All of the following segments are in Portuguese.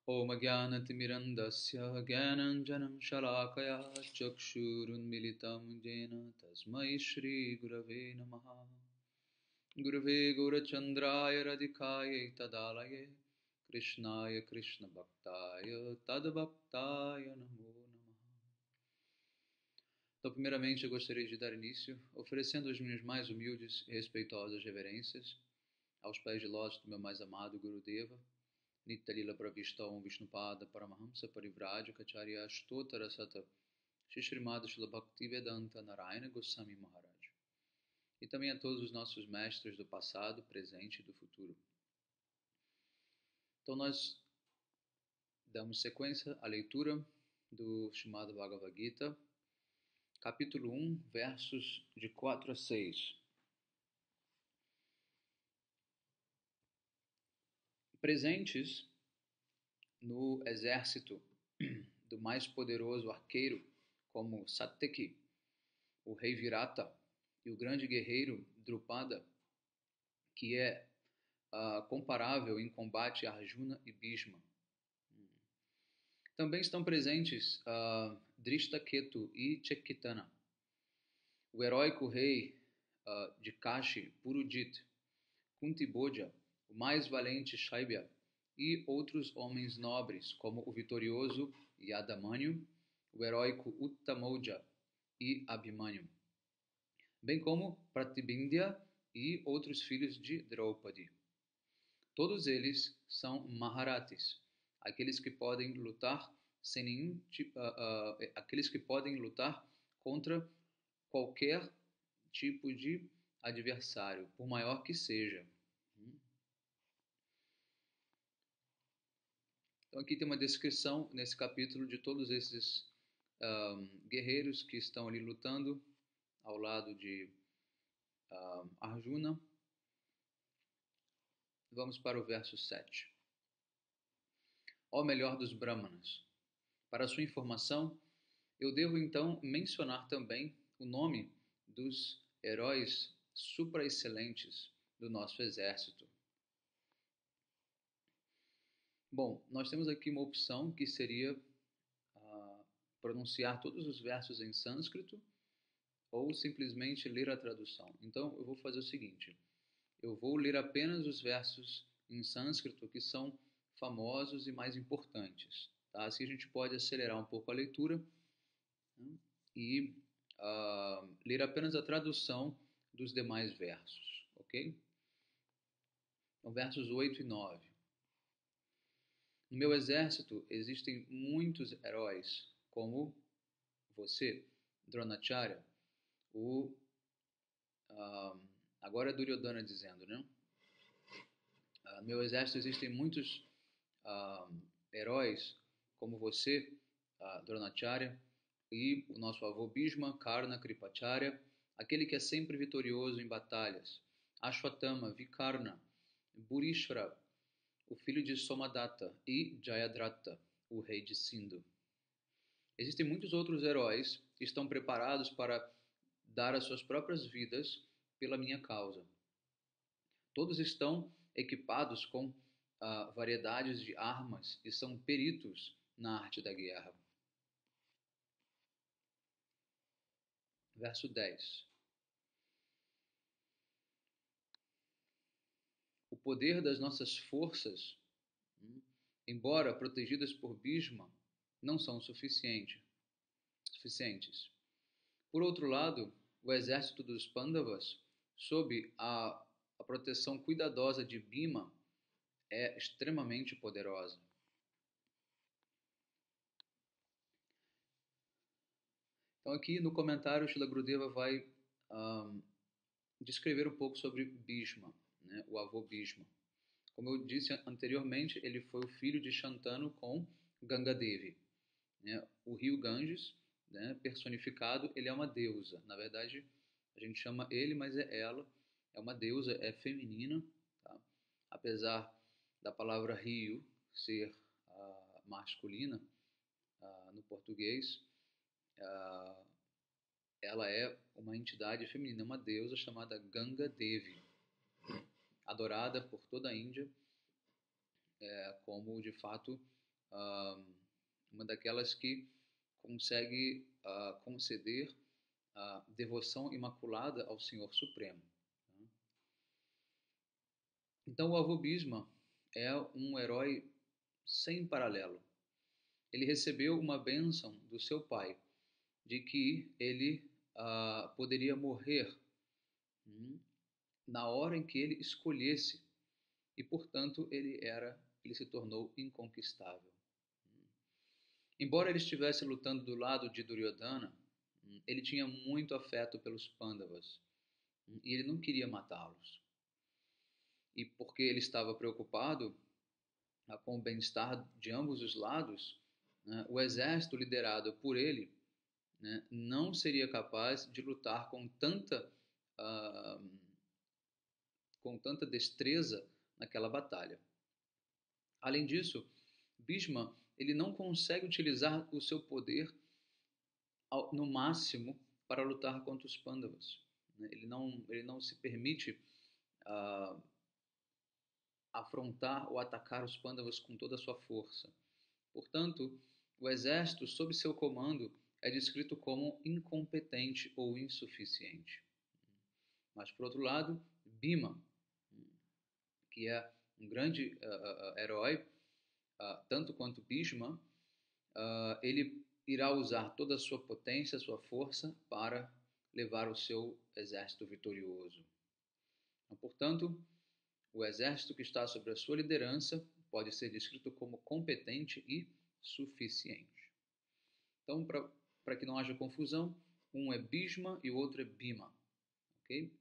Om Jnanatimirandasya Jnananjanam Shalakaya Chakshurunmilitam Jena Tasmai Shri Gurave Namaha. Gurave Gaurachandraya Radhikaya Tadalaye Krishnaya Krishna Bhaktaya Tadbhaktaya Namo Namaha. Então, primeiramente, eu gostaria de dar início oferecendo as minhas mais humildes e respeitosas reverências aos pés de lótus do meu mais amado Gurudeva, Nitya-lila Pravishta Om Vishnupada Paramahamsa Parivrajaka Acharya Ashtotara Sata Shri Srimad Srila Bhaktivedanta Narayana Goswami Maharaj. E também a todos os nossos mestres do passado, presente e do futuro. Então nós damos sequência à leitura do Srimad Bhagavad Gita, capítulo 1, versos de 4 a 6. Presentes no exército do mais poderoso arqueiro, como Satyaki, o rei Virata, e o grande guerreiro Drupada, que é comparável em combate a Arjuna e Bhishma. Também estão presentes Drishtaketu e Cekitana, o heróico rei de Kashi, Purujit, Kuntibhoja, o mais valente Shaibya, e outros homens nobres, como o vitorioso Yadamanyu, o heróico Uttamoja e Abhimanyu, bem como Pratibindya e outros filhos de Draupadi. Todos eles são Maharatis, aqueles que podem lutar sem nenhum aqueles que podem lutar contra qualquer tipo de adversário, por maior que seja. Então aqui tem uma descrição nesse capítulo de todos esses guerreiros que estão ali lutando ao lado de Arjuna. Vamos para o verso 7. Ó melhor dos Brahmanas, para sua informação, eu devo então mencionar também o nome dos heróis supra-excelentes do nosso exército. Bom, nós temos aqui uma opção que seria pronunciar todos os versos em sânscrito ou simplesmente ler a tradução. Então, eu vou fazer o seguinte, eu vou ler apenas os versos em sânscrito que são famosos e mais importantes. Tá? Assim a gente pode acelerar um pouco a leitura, né? E ler apenas a tradução dos demais versos, ok? Então, versos 8 e 9. No meu exército existem muitos heróis, como você, Dronacharya, agora é Duryodhana dizendo, né? No meu exército existem muitos heróis, como você, Dronacharya, e o nosso avô Bhishma, Karna, Kripacharya, aquele que é sempre vitorioso em batalhas, Ashwatthama, Vikarna, Burishra, o filho de Somadatta, e Jayadratha, o rei de Sindhu. Existem muitos outros heróis que estão preparados para dar as suas próprias vidas pela minha causa. Todos estão equipados com variedades de armas e são peritos na arte da guerra. Verso 10. O poder das nossas forças, embora protegidas por Bhishma, não são suficientes. Por outro lado, o exército dos Pandavas, sob a proteção cuidadosa de Bhima, é extremamente poderosa. Então aqui no comentário, Srila Gurudeva vai descrever um pouco sobre Bhishma, né, o avô Bhishma. Como eu disse anteriormente, ele foi o filho de Shantanu com Gangadevi. Né? O rio Ganges, né, personificado, ele é uma deusa. Na verdade, a gente chama ele, mas é ela. É uma deusa, é feminina. Tá? Apesar da palavra rio ser masculina no português, ela é uma entidade feminina, uma deusa chamada Ganga Devi, adorada por toda a Índia como, de fato, uma daquelas que consegue conceder a devoção imaculada ao Senhor Supremo. Então o avô Bhishma é um herói sem paralelo. Ele recebeu uma bênção do seu pai, de que ele poderia morrer na hora em que ele escolhesse, e portanto ele se tornou inconquistável. Embora ele estivesse lutando do lado de Duryodhana, ele tinha muito afeto pelos Pandavas e ele não queria matá-los. E porque ele estava preocupado com o bem-estar de ambos os lados, né, o exército liderado por ele, né, não seria capaz de lutar com tanta destreza naquela batalha. Além disso, Bhishma ele não consegue utilizar o seu poder no máximo para lutar contra os Pandavas. Ele não se permite afrontar ou atacar os Pandavas com toda a sua força. Portanto, o exército sob seu comando é descrito como incompetente ou insuficiente. Mas, por outro lado, Bhima, que é um grande herói, tanto quanto Bhishma, ele irá usar toda a sua potência, a sua força para levar o seu exército vitorioso. Então, portanto, o exército que está sob a sua liderança pode ser descrito como competente e suficiente. Então, para que não haja confusão, um é Bhishma e o outro é Bhima. Okay?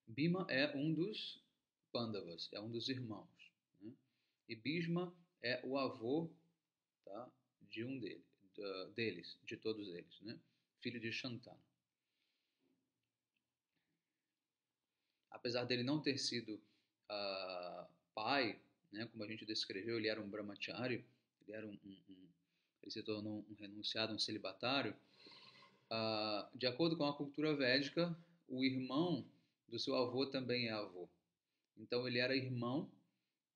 Bhima é um dos Pandavas, é um dos irmãos. Né? E Bhishma é o avô, tá, de um deles, de todos eles, né? Filho de Shantanu. Apesar dele não ter sido pai, né, como a gente descreveu, ele era um brahmachari, ele se tornou um renunciado, um celibatário. De acordo com a cultura védica, o irmão do seu avô também é avô. Então ele era irmão,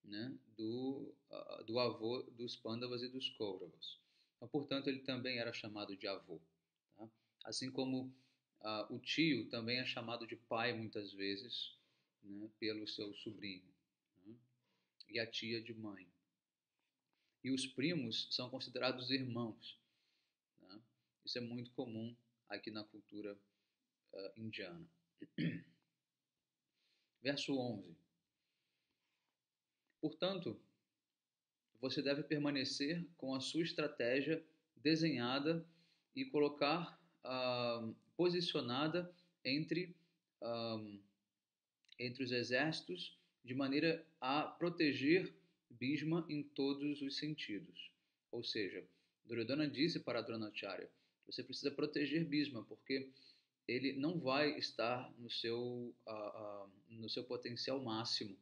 né, do avô dos Pandavas e dos Kauravas. Então, portanto, ele também era chamado de avô. Tá? Assim como o tio também é chamado de pai muitas vezes, né, pelo seu sobrinho, né? E a tia de mãe. E os primos são considerados irmãos. Né? Isso é muito comum aqui na cultura indiana. Verso 11. Portanto, você deve permanecer com a sua estratégia desenhada e colocar posicionada entre os exércitos de maneira a proteger Bhishma em todos os sentidos. Ou seja, Duryodhana disse para Dronacharya, você precisa proteger Bhishma, porque ele não vai estar no seu potencial máximo,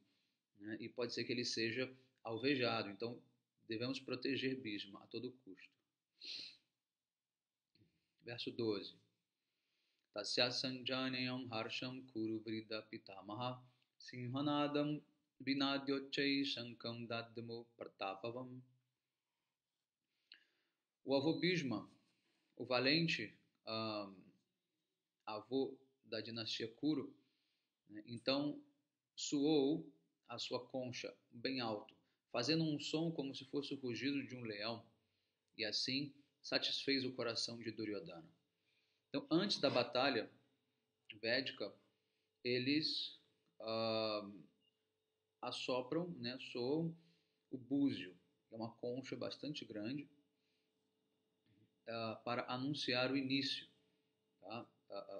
né? E pode ser que ele seja alvejado. Então, devemos proteger Bhishma a todo custo. Verso 12. Tasya sanjanayam harsham kuru vrida pitamaha sinhanadam vinadyochai shankam dadamo pratapavam. O avô Bhishma, o valente avô da dinastia Kuru, né, então soou a sua concha bem alto, fazendo um som como se fosse o rugido de um leão, e assim satisfez o coração de Duryodhana. Então, antes da batalha védica, eles assopram, né, soam o búzio, que é uma concha bastante grande, para anunciar o início, tá,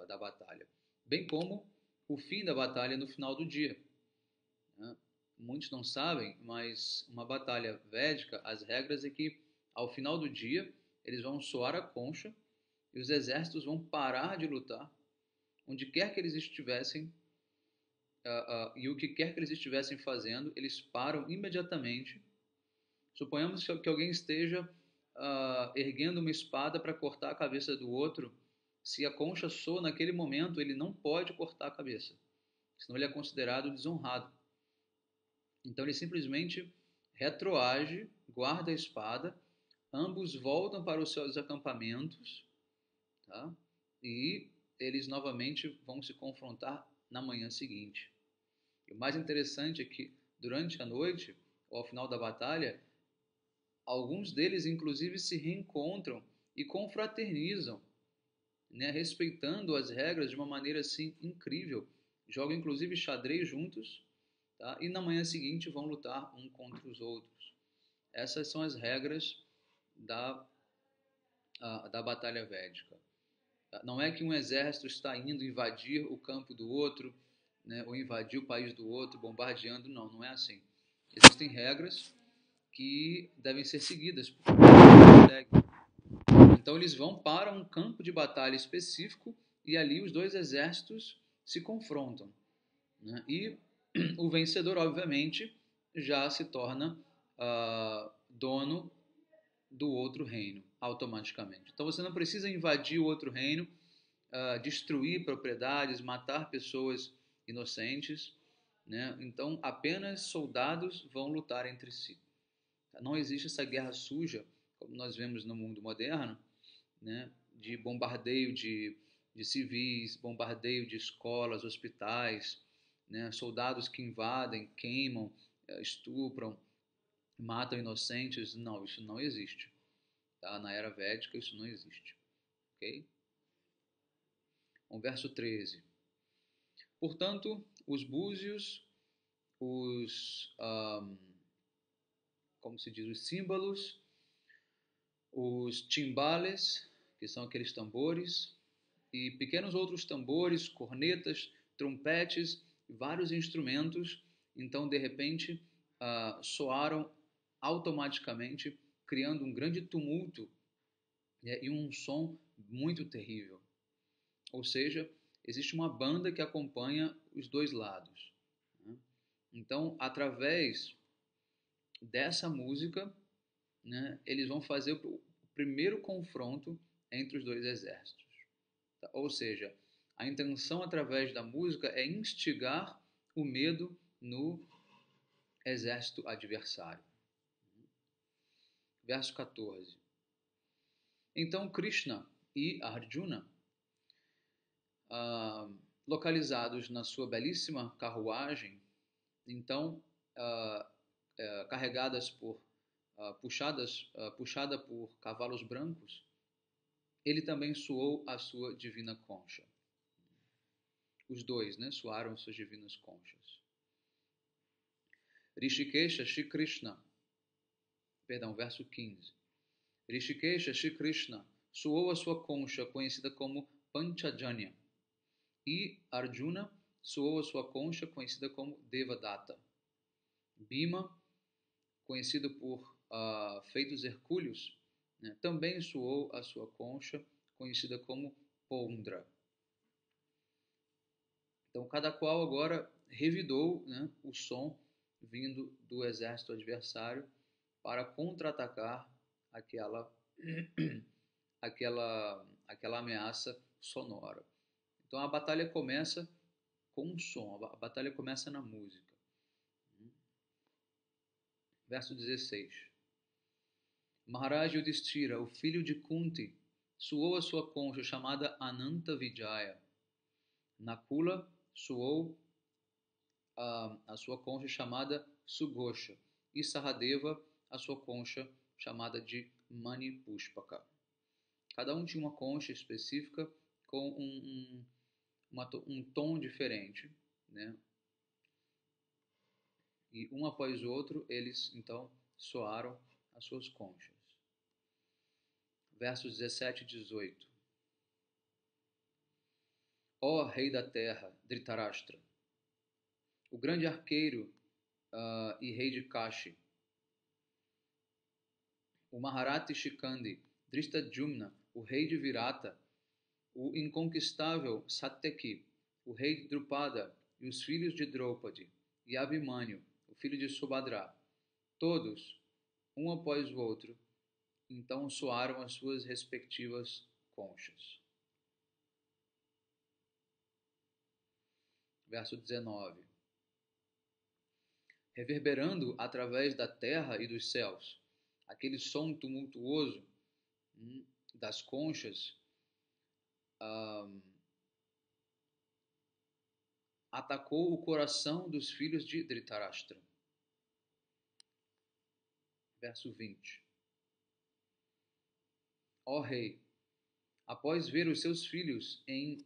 da batalha, bem como o fim da batalha no final do dia. Né? Muitos não sabem, mas uma batalha védica, as regras é que ao final do dia eles vão soar a concha e os exércitos vão parar de lutar, onde quer que eles estivessem, e o que quer que eles estivessem fazendo, eles param imediatamente. Suponhamos que alguém esteja erguendo uma espada para cortar a cabeça do outro. Se a concha soa naquele momento, ele não pode cortar a cabeça, senão ele é considerado desonrado. Então ele simplesmente retroage, guarda a espada, ambos voltam para os seus acampamentos, tá? E eles novamente vão se confrontar na manhã seguinte. E o mais interessante é que durante a noite, ou ao final da batalha, alguns deles inclusive se reencontram e confraternizam, né, respeitando as regras de uma maneira assim incrível. Jogam inclusive xadrez juntos, tá? E na manhã seguinte vão lutar um contra os outros. Essas são as regras da, da batalha védica. Não é que um exército está indo invadir o campo do outro, né, ou invadir o país do outro, bombardeando, não é assim. Existem regras que devem ser seguidas. Então eles vão para um campo de batalha específico e ali os dois exércitos se confrontam, né? E o vencedor, obviamente, já se torna dono do outro reino, automaticamente. Então você não precisa invadir o outro reino, destruir propriedades, matar pessoas inocentes, né? Então apenas soldados vão lutar entre si. Não existe essa guerra suja, como nós vemos no mundo moderno, né? De bombardeio de civis, bombardeio de escolas, hospitais, né? Soldados que invadem, queimam, estupram, matam inocentes. Não, isso não existe. Tá? Na era védica isso não existe. Ok? O verso 13. Portanto, os búzios, os, como se diz, os símbolos, os timbales, que são aqueles tambores, e pequenos outros tambores, cornetas, trompetes, vários instrumentos, então de repente soaram automaticamente, criando um grande tumulto, né, e um som muito terrível. Ou seja, existe uma banda que acompanha os dois lados, né? Então, através dessa música, né, eles vão fazer o primeiro confronto entre os dois exércitos. Tá? Ou seja, a intenção através da música é instigar o medo no exército adversário. Verso 14. Então Krishna e Arjuna, localizados na sua belíssima carruagem, então carregadas por puxada por cavalos brancos, ele também soou a sua divina concha. Os dois, né, soaram suas divinas conchas. Rishikesha Shri Krishna, verso 15. Rishikesha Shri Krishna soou a sua concha, conhecida como Panchajanya, e Arjuna soou a sua concha, conhecida como Devadatta. Bhima, conhecido por feitos hercúleos, né, também soou a sua concha, conhecida como Pondra. Então, cada qual agora revidou, né, o som vindo do exército adversário para contra-atacar aquela ameaça sonora. Então, a batalha começa com um som, a batalha começa na música. Verso 16. Maharaj Yudhishthira, o filho de Kunti, soou a sua concha chamada Ananta Vijaya. Nakula soou a sua concha chamada Sugosha, e Sahadeva a sua concha chamada de Mani Pushpaka. Cada um tinha uma concha específica com um tom diferente, né? E um após o outro eles então soaram as suas conchas. Versos 17 e 18. Ó rei da terra, Dhritarashtra, o grande arqueiro e rei de Kashi, o Maharati Shikandi, Drishtadyumna, o rei de Virata, o inconquistável Satyaki, o rei de Drupada, e os filhos de Draupadi, e Abhimanyu, o filho de Subhadra, todos, um após o outro, então soaram as suas respectivas conchas. Verso 19. reverberando através da terra e dos céus. Aquele som tumultuoso das conchas atacou o coração dos filhos de Dhritarashtra. Verso 20. Ó rei, após ver os seus filhos em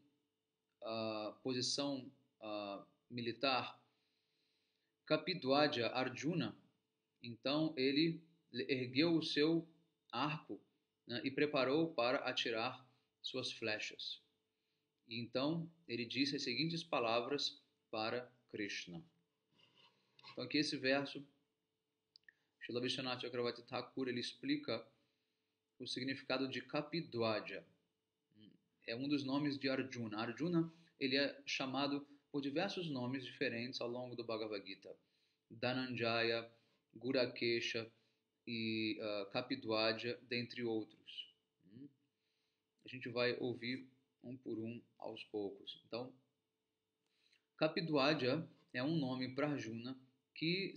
posição militar, Kapidwaja Arjuna, então ele ergueu o seu arco, né, e preparou para atirar suas flechas. E então ele disse as seguintes palavras para Krishna. Então aqui esse verso, Srila Vishwanath Chakravarti Thakur, ele explica o significado de Kapidwaja. É um dos nomes de Arjuna. Arjuna, ele é chamado por diversos nomes diferentes ao longo do Bhagavad Gita. Dhananjaya, Gurakesha e Kapidwaja, dentre outros. A gente vai ouvir um por um aos poucos. Então, Kapidwaja é um nome para Arjuna que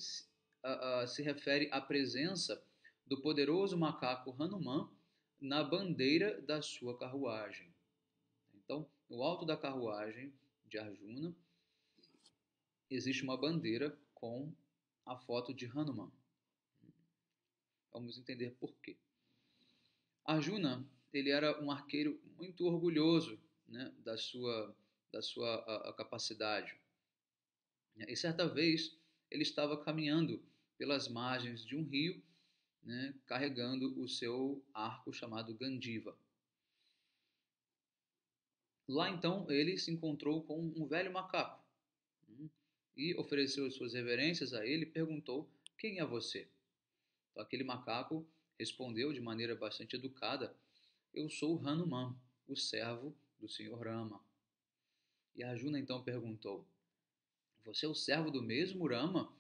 se refere à presença do poderoso macaco Hanuman na bandeira da sua carruagem. Então, no alto da carruagem de Arjuna, existe uma bandeira com a foto de Hanuman. Vamos entender por quê. Arjuna, ele era um arqueiro muito orgulhoso, né, da sua capacidade. E certa vez, ele estava caminhando pelas margens de um rio, né, carregando o seu arco chamado Gandiva. Lá então ele se encontrou com um velho macaco e ofereceu suas reverências a ele e perguntou: quem é você? Então, aquele macaco respondeu de maneira bastante educada: eu sou Hanuman, o servo do Senhor Rama. E Arjuna então perguntou: você é o servo do mesmo Rama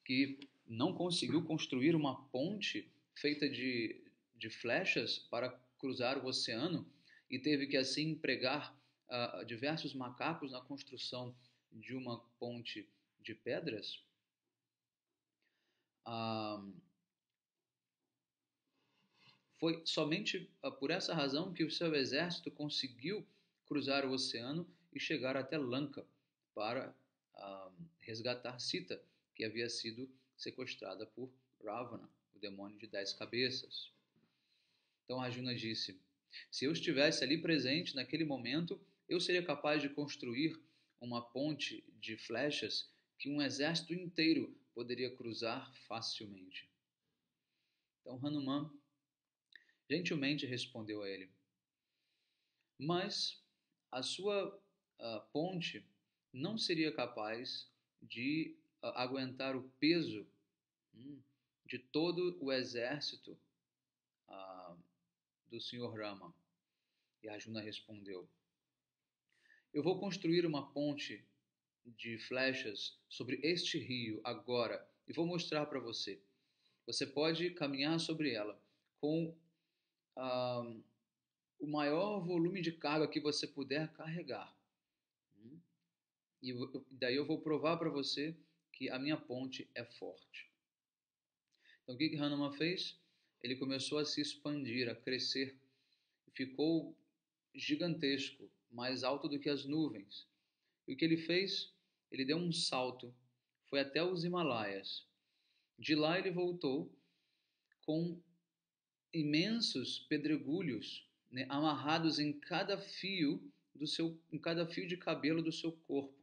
que não conseguiu construir uma ponte feita de flechas para cruzar o oceano e teve que assim empregar diversos macacos na construção de uma ponte de pedras? Foi somente por essa razão que o seu exército conseguiu cruzar o oceano e chegar até Lanka para resgatar Sita, que havia sido sequestrada por Ravana, o demônio de 10 cabeças. Então Arjuna disse: se eu estivesse ali presente naquele momento, eu seria capaz de construir uma ponte de flechas que um exército inteiro poderia cruzar facilmente. Então Hanuman gentilmente respondeu a ele: mas a sua ponte não seria capaz de aguentar o peso de todo o exército do Senhor Rama. E Arjuna respondeu: eu vou construir uma ponte de flechas sobre este rio agora e vou mostrar para você. Você pode caminhar sobre ela com o maior volume de carga que você puder carregar. E daí eu vou provar para você que a minha ponte é forte. Então o que Hanuman fez? Ele começou a se expandir, a crescer. Ficou gigantesco, mais alto do que as nuvens. E o que ele fez? Ele deu um salto, foi até os Himalaias. De lá ele voltou com imensos pedregulhos, né, amarrados em cada fio de cabelo do seu corpo,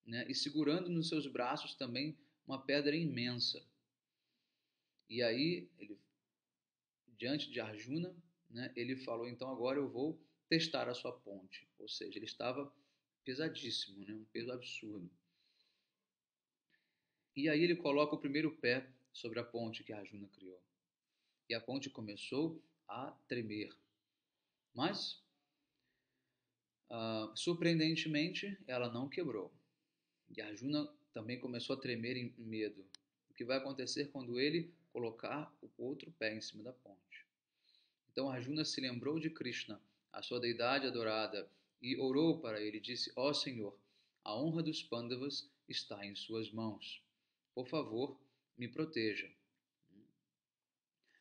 né, e segurando nos seus braços também uma pedra imensa. E aí, diante de Arjuna, né, ele falou: então agora eu vou testar a sua ponte. Ou seja, ele estava pesadíssimo, né, um peso absurdo. E aí ele coloca o primeiro pé sobre a ponte que Arjuna criou. E a ponte começou a tremer. Mas, surpreendentemente, ela não quebrou. E Arjuna também começou a tremer em medo. O que vai acontecer quando ele colocar o outro pé em cima da ponte? Então Arjuna se lembrou de Krishna, a sua deidade adorada, e orou para ele e disse: ó Senhor, a honra dos Pandavas está em suas mãos. por favor, me proteja.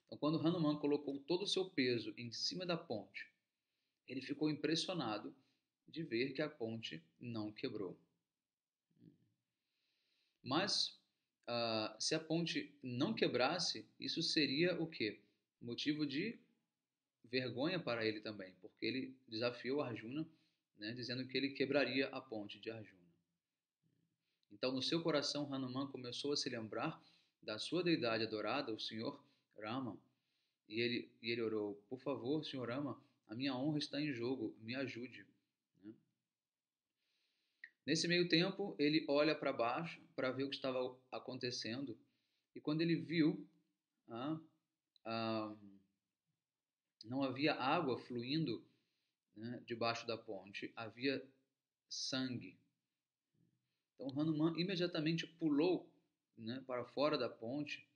Então, quando Hanuman colocou todo o seu peso em cima da ponte, ele ficou impressionado de ver que a ponte não quebrou. Mas, se a ponte não quebrasse, isso seria o quê? Motivo de vergonha para ele também, porque ele desafiou Arjuna, né, dizendo que ele quebraria a ponte de Arjuna. Então, no seu coração, Hanuman começou a se lembrar da sua deidade adorada, o Senhor Rama, e ele orou: por favor, Senhor Rama, a minha honra está em jogo, me ajude. Né? Nesse meio tempo, ele olha para baixo para ver o que estava acontecendo, e quando ele viu, não havia água fluindo, né, debaixo da ponte, havia sangue. Então Hanuman imediatamente pulou, né, para fora da ponte,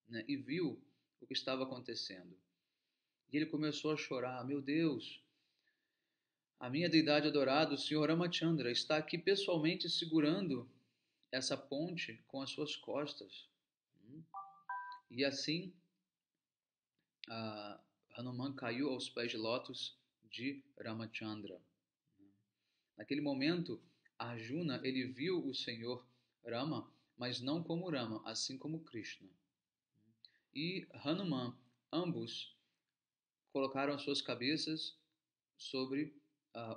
né, e viu o que estava acontecendo. E ele começou a chorar: meu Deus, a minha deidade adorada, o Senhor Ramachandra, está aqui pessoalmente segurando essa ponte com as suas costas. E assim, Hanuman caiu aos pés de lótus de Ramachandra. Naquele momento, Arjuna, ele viu o Senhor Rama, mas não como Rama, assim como Krishna. E Hanuman, ambos colocaram suas cabeças sobre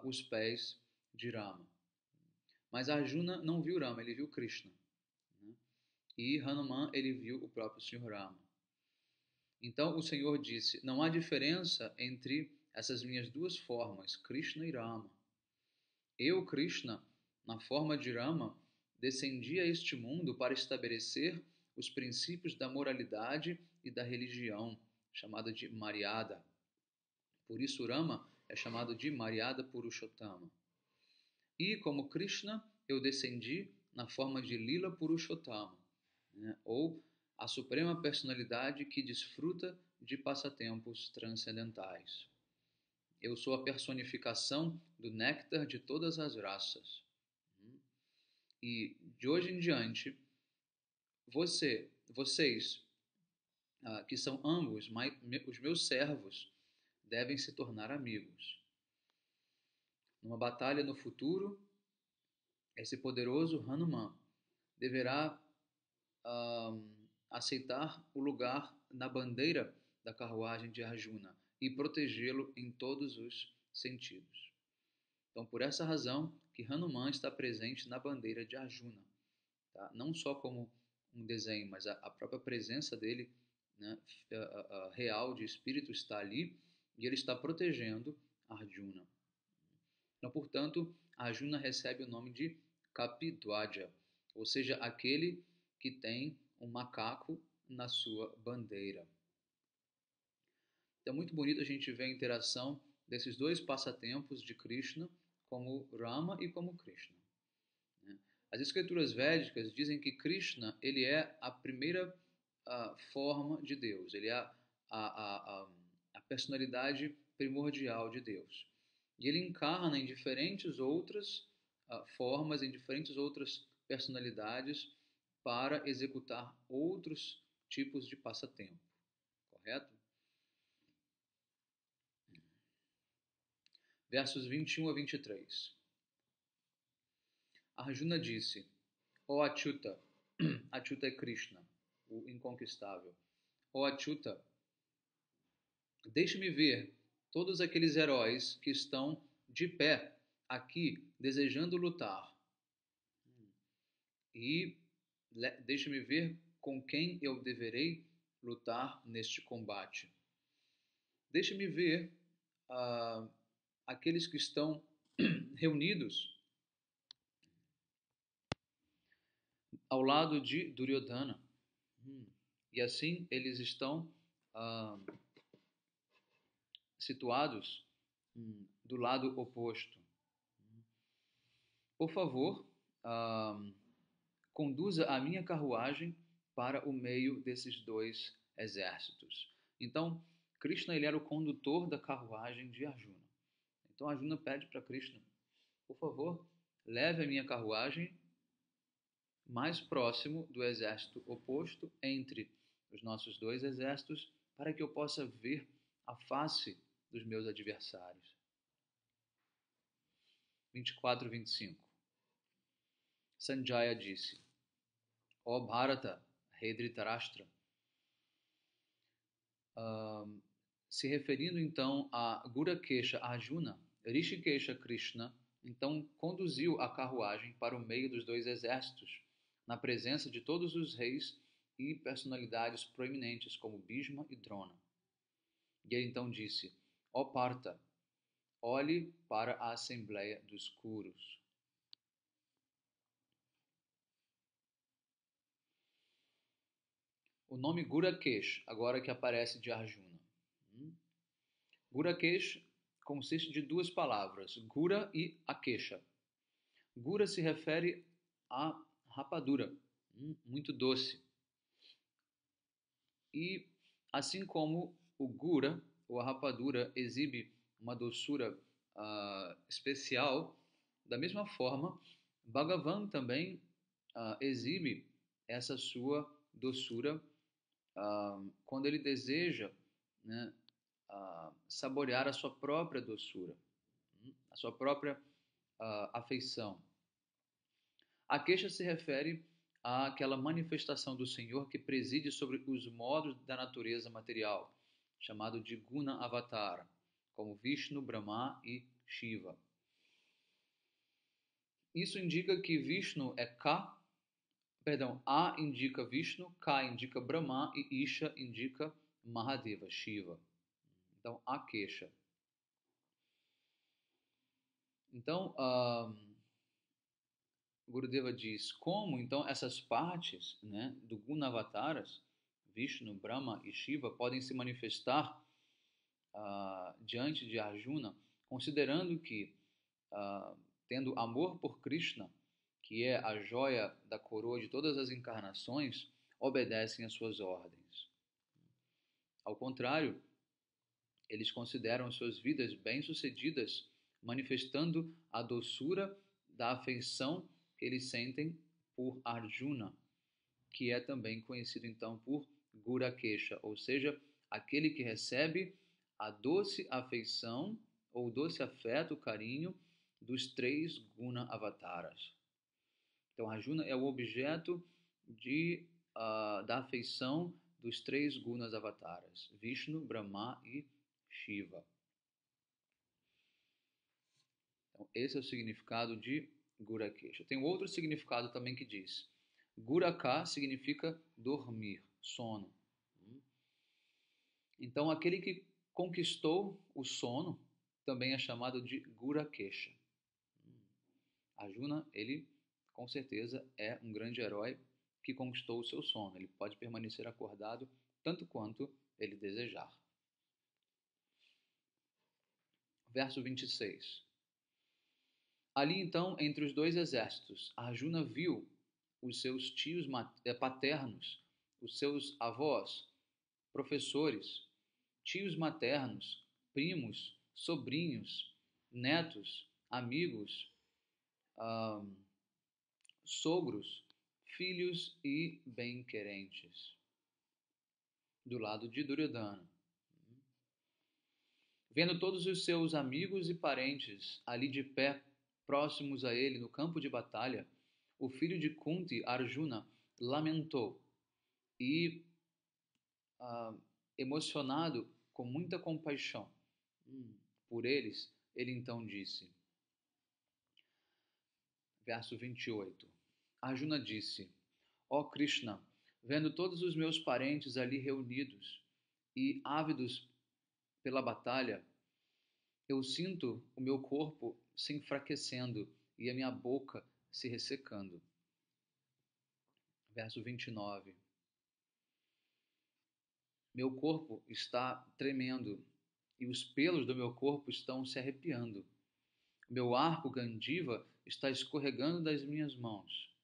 os pés de Rama. Mas Arjuna não viu Rama, ele viu Krishna. Né? E Hanuman, ele viu o próprio Senhor Rama. Então o Senhor disse: não há diferença entre essas minhas duas formas, Krishna e Rama. Eu, Krishna, na forma de Rama, descendi a este mundo para estabelecer os princípios da moralidade e da religião, chamada de Maryada. Por isso Rama é chamado de Maryada Purushottama. E como Krishna, eu descendi na forma de Lila Purushottama, né? Ou a suprema personalidade que desfruta de passatempos transcendentais. Eu sou a personificação do néctar de todas as raças. E de hoje em diante, vocês, que são ambos os meus servos, devem se tornar amigos. Numa batalha no futuro, esse poderoso Hanuman deverá aceitar o lugar na bandeira da carruagem de Arjuna e protegê-lo em todos os sentidos. Então, por essa razão que Hanuman está presente na bandeira de Arjuna, tá? Não só como um desenho, mas a própria presença dele, né, real de espírito está ali e ele está protegendo Arjuna. Então, portanto, Arjuna recebe o nome de Kapidwaja, ou seja, aquele que tem um macaco na sua bandeira. Então, é muito bonito a gente ver a interação desses dois passatempos de Krishna, como Rama e como Krishna. As escrituras védicas dizem que Krishna, ele é a primeira forma de Deus, ele é a personalidade primordial de Deus. E ele encarna em diferentes outras formas, em diferentes outras personalidades para executar outros tipos de passatempo. Correto? Versos 21 a 23. Arjuna disse: ó Achyuta, Achyuta é Krishna, o inconquistável. Ó Achyuta, deixe-me ver todos aqueles heróis que estão de pé aqui desejando lutar. E deixe-me ver com quem eu deverei lutar neste combate. Deixe-me ver aqueles que estão reunidos ao lado de Duryodhana. E assim eles estão situados do lado oposto. Por favor, conduza a minha carruagem para o meio desses dois exércitos. Então, Krishna, ele era o condutor da carruagem de Arjuna. Então Arjuna pede para Krishna: por favor, leve a minha carruagem mais próximo do exército oposto entre os nossos dois exércitos, para que eu possa ver a face dos meus adversários. 24 e 25. Sanjaya disse: ó Bharata, rei Dhritarashtra, se referindo então a Gurakesha Arjuna, Rishikesha Krishna então conduziu a carruagem para o meio dos dois exércitos, na presença de todos os reis e personalidades proeminentes como Bhishma e Drona. E ele então disse: ó Partha, olhe para a Assembleia dos Kurus. O nome Gurakesh, agora que aparece de Arjuna. Gurakesh consiste de duas palavras, Gura e Akesha. Gura se refere à rapadura, muito doce. E assim como o Gura, ou a rapadura, exibe uma doçura especial, da mesma forma, Bhagavan também exibe essa sua doçura quando ele deseja, né, saborear a sua própria doçura, a sua própria afeição. A queixa se refere àquela manifestação do Senhor que preside sobre os modos da natureza material, chamado de Guna Avatara, como Vishnu, Brahma e Shiva. Isso indica que Vishnu é A indica Vishnu, Ka indica Brahma e Isha indica Mahadeva, Shiva. Então, a queixa. Então, Gurudeva diz como então essas partes, né, do Gunavataras, Vishnu, Brahma e Shiva, podem se manifestar diante de Arjuna, considerando que, tendo amor por Krishna, que é a joia da coroa de todas as encarnações, obedecem às suas ordens. Ao contrário, eles consideram suas vidas bem-sucedidas, manifestando a doçura da afeição que eles sentem por Arjuna, que é também conhecido então por Gurakesha, ou seja, aquele que recebe a doce afeição ou doce afeto, carinho dos três Guna Avataras. Então, Arjuna é o objeto da afeição dos três Gunas Avataras, Vishnu, Brahma e Shiva. Então, esse é o significado de Gurakesha. Tem outro significado também que diz: Guraka significa dormir, sono. Então, aquele que conquistou o sono também é chamado de Gurakesha. Arjuna, ele com certeza é um grande herói que conquistou o seu sono. Ele pode permanecer acordado tanto quanto ele desejar. Verso 26. Ali então, entre os dois exércitos, Arjuna viu os seus tios paternos, os seus avós, professores, tios maternos, primos, sobrinhos, netos, amigos, sogros, filhos e bem-querentes, do lado de Duryodhana. Vendo todos os seus amigos e parentes ali de pé, próximos a ele no campo de batalha, o filho de Kunti, Arjuna, lamentou e, emocionado com muita compaixão por eles, ele então disse, verso 28, Arjuna disse, ó Krishna, vendo todos os meus parentes ali reunidos e ávidos pela batalha, eu sinto o meu corpo se enfraquecendo e a minha boca se ressecando. Verso 29. Meu corpo está tremendo e os pelos do meu corpo estão se arrepiando. Meu arco Gandiva está escorregando das minhas mãos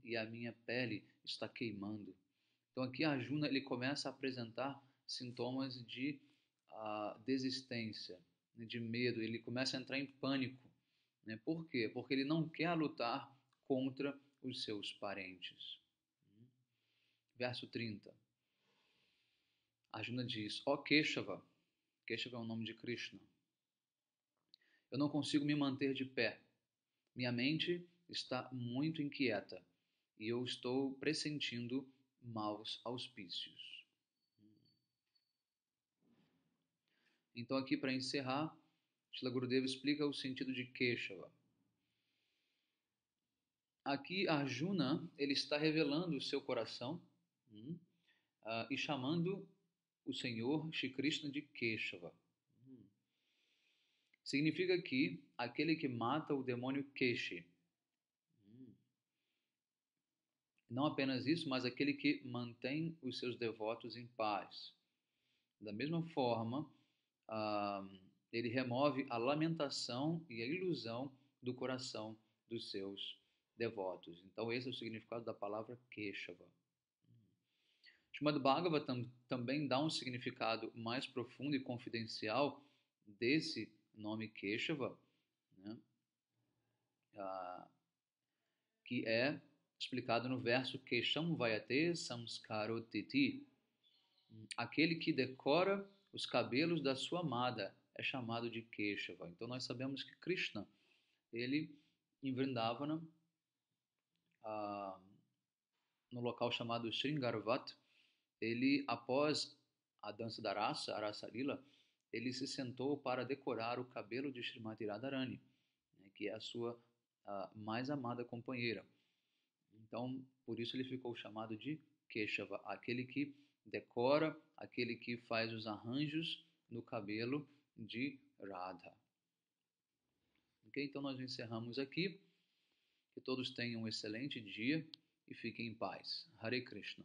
e a minha pele está queimando. Então aqui Arjuna ele começa a apresentar sintomas de desistência, de medo, ele começa a entrar em pânico. Né? Por quê? Porque ele não quer lutar contra os seus parentes. Verso 30. Arjuna diz: ó Keshava, Keshava é o nome de Krishna, eu não consigo me manter de pé. Minha mente está muito inquieta e eu estou pressentindo maus auspícios. Então aqui para encerrar, Srila Gurudeva explica o sentido de Keshava. Aqui Arjuna, ele está revelando o seu coração e chamando o Senhor Shri Krishna de Keshava. Significa que aquele que mata o demônio Keshi. Não apenas isso, mas aquele que mantém os seus devotos em paz. Da mesma forma, ele remove a lamentação e a ilusão do coração dos seus devotos. Então, esse é o significado da palavra Keshava. Srimad Bhagavatam também dá um significado mais profundo e confidencial desse nome Keshava, né? Que é explicado no verso Kesham Vayate Samskarotiti. Aquele que decora os cabelos da sua amada é chamado de Keshava. Então nós sabemos que Krishna, ele em Vrindavana, no local chamado Sringarvat, ele após a dança da Rasa, a Rasa Lila, ele se sentou para decorar o cabelo de Srimati Radharani, né, que é a sua mais amada companheira. Então, por isso ele ficou chamado de Keshava, aquele que decora, aquele que faz os arranjos no cabelo de Radha. Ok? Então nós encerramos aqui. Que todos tenham um excelente dia e fiquem em paz. Hare Krishna.